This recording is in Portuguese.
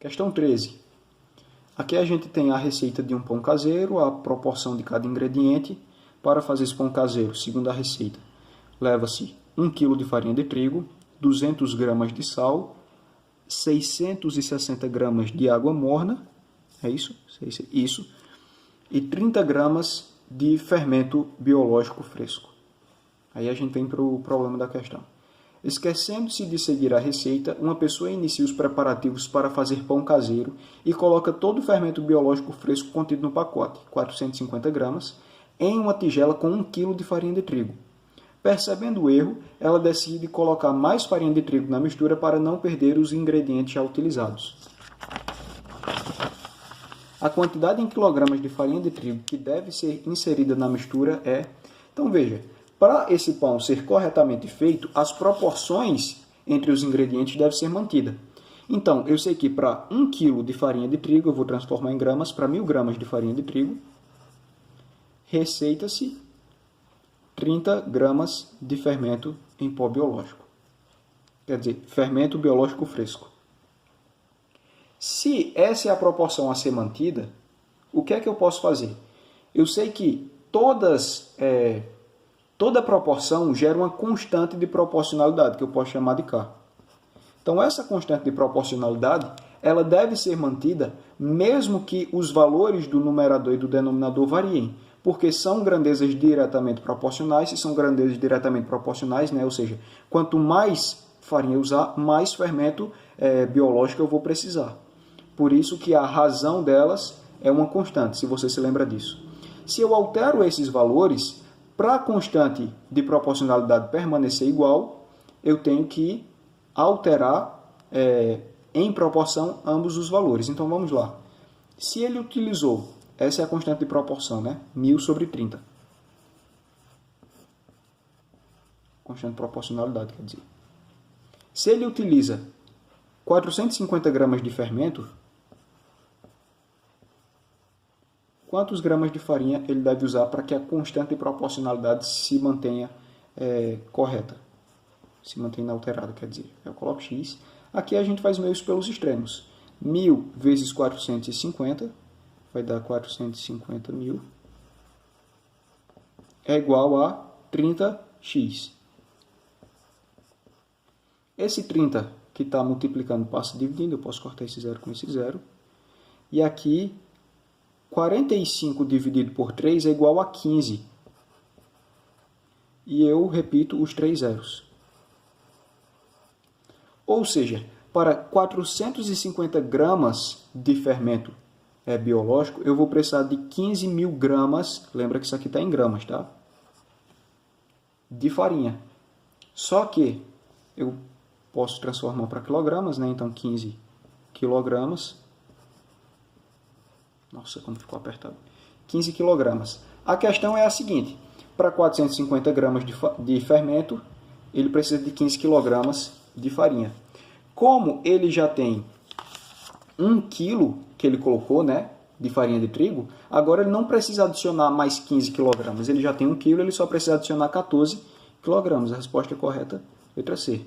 Questão 13. Aqui a gente tem a receita de um pão caseiro, a proporção de cada ingrediente. Para fazer esse pão caseiro, segundo a receita, leva-se 1 kg de farinha de trigo, 200 gramas de sal, 660 gramas de água morna, é isso? Isso. E 30 gramas de fermento biológico fresco. Aí a gente vem para o problema da questão. Esquecendo-se de seguir a receita, uma pessoa inicia os preparativos para fazer pão caseiro e coloca todo o fermento biológico fresco contido no pacote, 450 gramas, em uma tigela com 1 kg de farinha de trigo. Percebendo o erro, ela decide colocar mais farinha de trigo na mistura para não perder os ingredientes já utilizados. A quantidade em quilogramas de farinha de trigo que deve ser inserida na mistura é... Então veja, para esse pão ser corretamente feito, as proporções entre os ingredientes devem ser mantidas. Então, eu sei que para 1 kg de farinha de trigo, eu vou transformar em gramas, para 1000 gramas de farinha de trigo, receita-se 30 gramas de fermento em pó biológico. Quer dizer, fermento biológico fresco. Se essa é a proporção a ser mantida, o que é que eu posso fazer? Eu sei que toda proporção gera uma constante de proporcionalidade, que eu posso chamar de K. Então, essa constante de proporcionalidade, ela deve ser mantida mesmo que os valores do numerador e do denominador variem, porque são grandezas diretamente proporcionais. Se são grandezas diretamente proporcionais, né? Ou seja, quanto mais farinha eu usar, mais fermento biológico eu vou precisar. Por isso que a razão delas é uma constante, se você se lembra disso. Se eu altero esses valores, para a constante de proporcionalidade permanecer igual, eu tenho que alterar em proporção ambos os valores. Então vamos lá. Se ele utilizou, essa é a constante de proporção, né? 1000 sobre 30. Constante de proporcionalidade, quer dizer. Se ele utiliza 450 gramas de fermento, quantos gramas de farinha ele deve usar para que a constante de proporcionalidade se mantenha correta? Se mantenha inalterada, quer dizer. Eu coloco X. Aqui a gente faz meios pelos extremos. 1000 vezes 450 vai dar 450.000. É igual a 30x. Esse 30 que está multiplicando passa dividindo. Eu posso cortar esse zero com esse zero. E aqui, 45 dividido por 3 é igual a 15. E eu repito os 3 zeros. Ou seja, para 450 gramas de fermento biológico, eu vou precisar de 15.000 gramas, lembra que isso aqui está em gramas, tá? De farinha. Só que eu posso transformar para quilogramas, né? Então 15 quilogramas. Nossa, como ficou apertado. 15 quilogramas. A questão é a seguinte: para 450 gramas de fermento, ele precisa de 15 quilogramas de farinha. Como ele já tem 1 quilo que ele colocou, né, de farinha de trigo, agora ele não precisa adicionar mais 15 kg. Ele já tem 1 quilo, ele só precisa adicionar 14 kg. A resposta é correta, letra C.